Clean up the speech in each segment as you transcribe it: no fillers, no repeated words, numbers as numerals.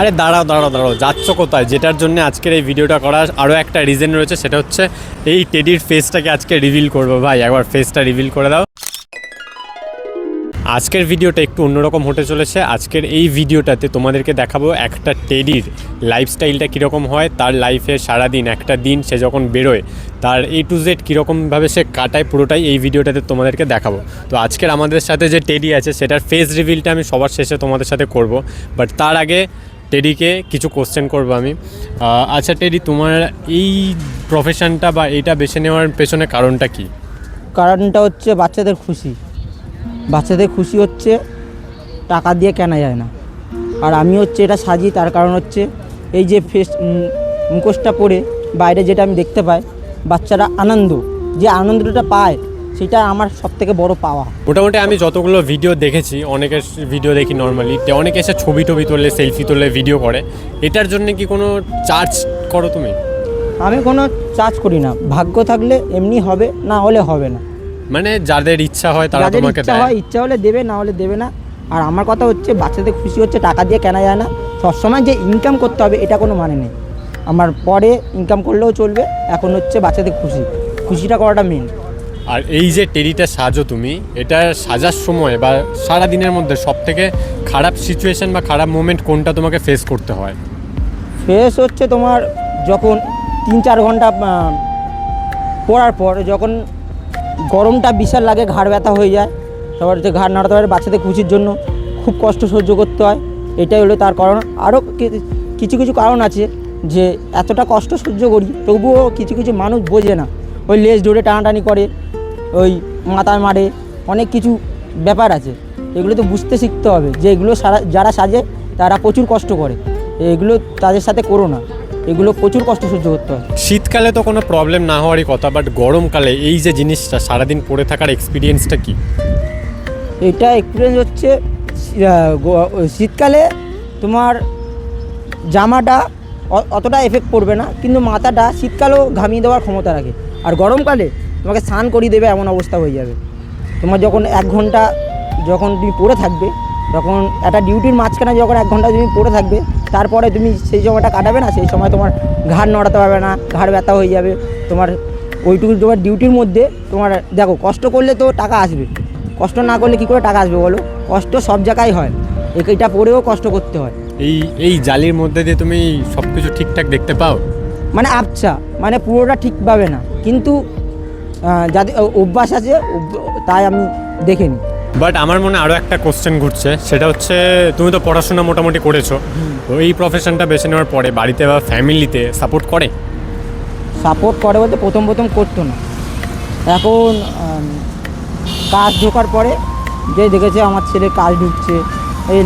আরে দাঁড়াও দাঁড়াও দাঁড়াও, যাচ্ছ কোথায়? যেটার জন্য আজকের এই ভিডিওটা করার আরও একটা রিজন রয়েছে, সেটা হচ্ছে এই টেডির ফেসটাকে আজকে রিভিল করবো। ভাই একবার ফেসটা রিভিল করে দাও। আজকের ভিডিওটা একটু অন্যরকম হতে চলেছে। আজকের এই ভিডিওটাতে তোমাদেরকে দেখাবো একটা টেডির লাইফস্টাইলটা কীরকম হয়, তার লাইফে সারাদিন একটা দিন সে যখন বেরোয় তার A to Z কীরকমভাবে সে কাটায়, পুরোটাই এই ভিডিওটাতে তোমাদেরকে দেখাবো। তো আজকের আমাদের সাথে যে টেডি আছে সেটার ফেস রিভিলটা আমি সবার শেষে তোমাদের সাথে করব, বাট তার আগে টেডিকে কিছু কোশ্চেন করবো আমি। আচ্ছা টেডি, তোমার এই প্রফেশনটা বা এইটা বেছে নেওয়ার পেছনে কারণটা কি? কারণটা হচ্ছে বাচ্চাদের খুশি। বাচ্চাদের খুশি হচ্ছে টাকা দিয়ে কেনা যায় না। আর আমি হচ্ছে এটা সাজি, তার কারণ হচ্ছে এই যে মুখোশটা পরে বাইরে যেটা আমি দেখতে পাই, বাচ্চারা যে আনন্দটা পায় সেটা আমার সবথেকে বড় পাওয়া। মোটামুটি আমি যতগুলো ভিডিও দেখেছি, অনেকের ভিডিও দেখি নর্মালি, অনেকে এসে ছবি তোলে, সেলফি তোলে, ভিডিও করে। এটার জন্য কি কোনো চার্জ করো তুমি? আমি কোনো চার্জ করি না, ভাগ্য থাকলে এমনি হবে, না হলে হবে না। মানে যাদের ইচ্ছা হয় তারা তোমাকে দেয়? ইচ্ছা হলে দেবে, না হলে দেবে না। আর আমার কথা হচ্ছে বাচ্চাদের খুশি হচ্ছে টাকা দিয়ে কেনা যায় না। সবসময় যে ইনকাম করতে হবে এটা কোনো মানে নেই। আমার পরে ইনকাম করলেও চলবে, এখন হচ্ছে বাচ্চাদের খুশিটা করাটা মেন। আর এই যে টেডিটা সাজো তুমি, এটা সাজার সময় বা সারা দিনের মধ্যে সবথেকে খারাপ সিচুয়েশন বা খারাপ মোমেন্ট কোনটা তোমাকে ফেস করতে হয়? ফেস হচ্ছে তোমার যখন 3-4 ঘন্টা পড়ার পর যখন গরমটা বিশাল লাগে, ঘাড় ব্যথা হয়ে যায়, সবার হচ্ছে ঘাড় নাড়াতে পারে, বাচ্চাদের খুশির জন্য খুব কষ্ট সহ্য করতে হয়। এটাই হলো তার কারণ। আরও কিছু কিছু কারণ আছে যে এতটা কষ্ট সহ্য করি তবুও কিছু কিছু মানুষ বোঝে না, ওই লেজ ধরে টানাটানি করে, ওই মাথায় মারে, অনেক কিছু ব্যাপার আছে। এগুলো তো বুঝতে শিখতে হবে যে এগুলো যারা সাজে তারা প্রচুর কষ্ট করে, এগুলো তাদের সাথে করো না, এগুলো প্রচুর কষ্ট সহ্য করতে হয়। শীতকালে তো কোনো প্রবলেম না হওয়ারই কথা, বাট গরমকালে এই যে জিনিসটা সারাদিন পরে থাকার এক্সপিরিয়েন্সটা কি? এটা এক্সপিরিয়েন্স হচ্ছে শীতকালে তোমার জামাটা অতটা এফেক্ট পড়বে না, কিন্তু মাথাটা শীতকালেও ঘামিয়ে দেওয়ার ক্ষমতা রাখে। আর গরমকালে তোমাকে স্নান করিয়ে দেবে এমন অবস্থা হয়ে যাবে। তোমার যখন 1 ঘন্টা যখন তুমি পড়ে থাকবে, তখন একটা ডিউটির মাঝখানে যখন 1 ঘন্টা তুমি পড়ে থাকবে, তারপরে তুমি সেই সময়টা কাটাবে না, সেই সময় তোমার ঘাড় নড়াতে পারবে না, ঘাড় ব্যথা হয়ে যাবে তোমার। ওইটুকু তোমার ডিউটির মধ্যে তোমার দেখো, কষ্ট করলে তো টাকা আসবে, কষ্ট না করলে কী করে টাকা আসবে বলো? কষ্ট সব জায়গায় হয়, এটা পড়েও কষ্ট করতে হয়। এই জালির মধ্যে দিয়ে তুমি সব কিছু ঠিকঠাক দেখতে পাও? মানে আচ্ছা, মানে পুরোটা ঠিকভাবে না, কিন্তু যাদের অভ্যাস আছে তাই আমি দেখে নিই। বাট আমার মনে আরও একটা কোশ্চেন ঘুরছে, সেটা হচ্ছে তুমি তো পড়াশোনা মোটামুটি করেছো, তো এই প্রফেশনটা বেছে নেওয়ার পরে বাড়িতে বা ফ্যামিলিতে সাপোর্ট করে? সাপোর্ট করে বলতে প্রথম করতো না, এখন কাজ ঢোকার পরে যে দেখেছে আমার ছেলে কাজ ঢুকছে, এই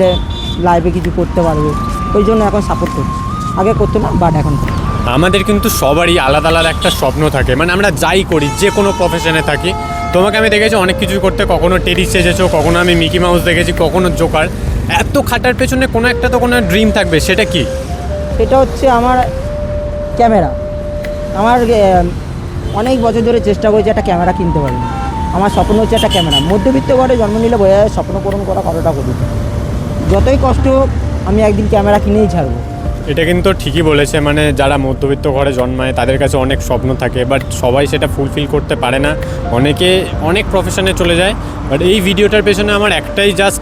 লাইফে কিছু করতে পারবে, ওই জন্য এখন সাপোর্ট করছে। আগে করতো না, বাট এখন করছে। আমাদের কিন্তু সবারই আলাদা আলাদা একটা স্বপ্ন থাকে, মানে আমরা যাই করি, যে কোনো প্রফেশনে থাকি। তোমাকে আমি দেখেছি অনেক কিছুই করতে, কখনো টেডি সেজেছো, কখনো আমি মিকি মাউস দেখেছি, কখনো জোকার। এত খাটার পেছনে কোনো একটা তো কোনো ড্রিম থাকবে, সেটা কি? সেটা হচ্ছে আমার ক্যামেরা। আমার অনেক বছর ধরে চেষ্টা করেছি একটা ক্যামেরা কিনতে পারি। আমার স্বপ্ন হচ্ছে একটা ক্যামেরা। মধ্যবিত্ত ঘরে জন্ম নিলে বোঝা যায় স্বপ্ন পূরণ করা কতটা কঠিন। যতই কষ্ট হোক আমি একদিন ক্যামেরা কিনেই ছাড়বো। এটা কিন্তু ঠিকই বলেছে, মানে যারা মধ্যবিত্ত ঘরে জন্মায় তাদের কাছে অনেক স্বপ্ন থাকে, বাট সবাই সেটা ফুলফিল করতে পারে না, অনেকে অনেক প্রফেশনে চলে যায়। বাট এই ভিডিওটার পেছনে আমার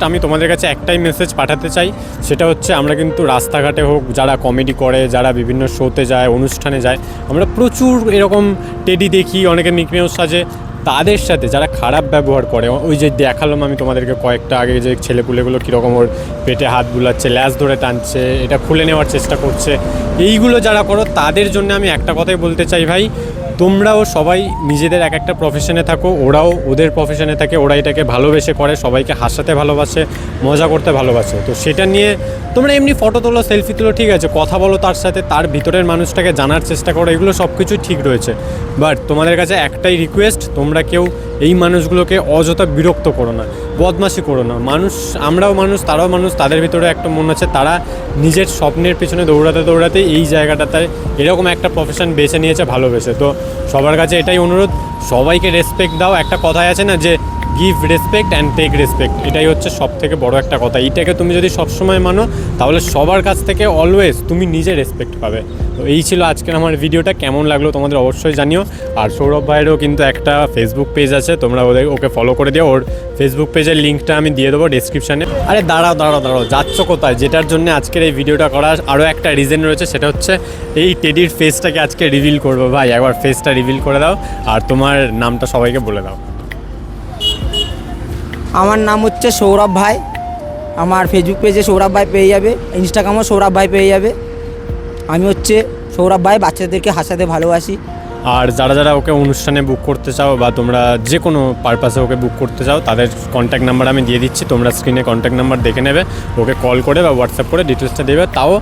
আমি তোমাদের কাছে একটাই মেসেজ পাঠাতে চাই, সেটা হচ্ছে আমরা কিন্তু রাস্তাঘাটে হোক, যারা কমেডি করে, যারা বিভিন্ন শোতে যায়, অনুষ্ঠানে যায়, আমরা প্রচুর এরকম টেডি দেখি, অনেকে নিকনেও সাজে। তাদের সাথে যারা খারাপ ব্যবহার করে, ওই যে দেখালাম আমি তোমাদেরকে কয়েকটা আগে যে ছেলেপুলেগুলো কীরকম ওর পেটে হাত বুলাচ্ছে, ল্যাজ ধরে টানছে, এটা খুলে নেওয়ার চেষ্টা করছে, এইগুলো যারা করো তাদের জন্য আমি একটা কথাই বলতে চাই, ভাই তোমরাও সবাই নিজেদের এক একটা প্রফেশনে থাকো, ওরাও ওদের প্রফেশনে থাকে, ওরা এটাকে ভালোবেসে করে, সবাইকে হাসাতে ভালোবাসে, মজা করতে ভালোবাসে। তো সেটা নিয়ে তোমরা এমনি ফটো তোলো, সেলফি তোলো, ঠিক আছে, কথা বলো তার সাথে, তার ভিতরের মানুষটাকে জানার চেষ্টা করো, এগুলো সব কিছুই ঠিক রয়েছে। বাট তোমাদের কাছে একটাই রিকোয়েস্ট, তোমরা কেউ এই মানুষগুলোকে অযথা বিরক্ত করো না, বদমাশি করো না। আমরাও মানুষ, তারাও মানুষ, তাদের ভিতরে একটা মন আছে, তারা নিজের স্বপ্নের পিছনে দৌড়াতে দৌড়াতে এই জায়গাটাতে এরকম একটা প্রফেশন বেছে নিয়েছে ভালোবেসে। তো সবার কাছে এটাই অনুরোধ, সবাইকে রেসপেক্ট দাও। একটা কথাই আছে না যে give respect and take respect, এটাই হচ্ছে সব থেকে বড় একটা কথা। এইটাকে তুমি যদি সবসময় মানো তাহলে সবার কাছ থেকে অলওয়েজ তুমি নিজে রেসপেক্ট পাবে। তো এই ছিল আজকের আমার ভিডিওটা, কেমন লাগলো তোমাদের অবশ্যই জানিও। আর সৌরভ ভাইয়েরও কিন্তু একটা ফেসবুক পেজ আছে, তোমরা ওকে ফলো করে দিও। ওর ফেসবুক পেজের লিঙ্কটা আমি দিয়ে দেবো ডেসক্রিপশানে। আরে দাঁড়াও যাচ্ছ কোথায়? যেটার জন্য আজকের এই ভিডিওটা করার আরও একটা রিজন রয়েছে, সেটা হচ্ছে এই টেডির ফেসটাকে আজকে রিভিল করবো। ভাই একবার ফেসটা রিভিল করে দাও আর তোমার নামটা সবাইকে বলে দাও। আমার নাম হচ্ছে সৌরভ ভাই। আমার ফেসবুক পেজে সৌরভ ভাই পেয়ে যাবে, ইনস্টাগ্রামও সৌরভ ভাই পেয়ে যাবে। আমি হচ্ছে সৌরভ ভাই, বাচ্চাদেরকে হাসাতে ভালোবাসি। আর যারা ওকে অনুষ্ঠানে বুক করতে চাও বা তোমরা যে কোনো পারপাসে ওকে বুক করতে চাও, তাদের কন্ট্যাক্ট নাম্বার আমি দিয়ে দিচ্ছি, তোমরা স্ক্রিনে কন্ট্যাক্ট নাম্বার দেখে নেবে, ওকে কল করে বা হোয়াটসঅ্যাপ করে ডিটেলসটা দেবে। তাও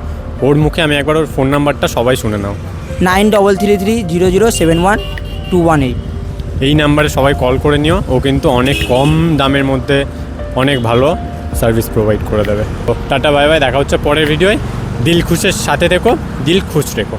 ওর মুখে আমি একবার ওর ফোন নাম্বারটা সবাই শুনে নাও, 9333007128। এই নাম্বারে সবাই কল করে নিও। ও কিন্তু অনেক কম দামের মধ্যে অনেক ভালো সার্ভিস প্রোভাইড করে দেবে। তো টাটা বাই বাই, দেখা হচ্ছে পরের ভিডিওয়। দিল খুশের সাথে থেকো, দিল খুশ রেখো।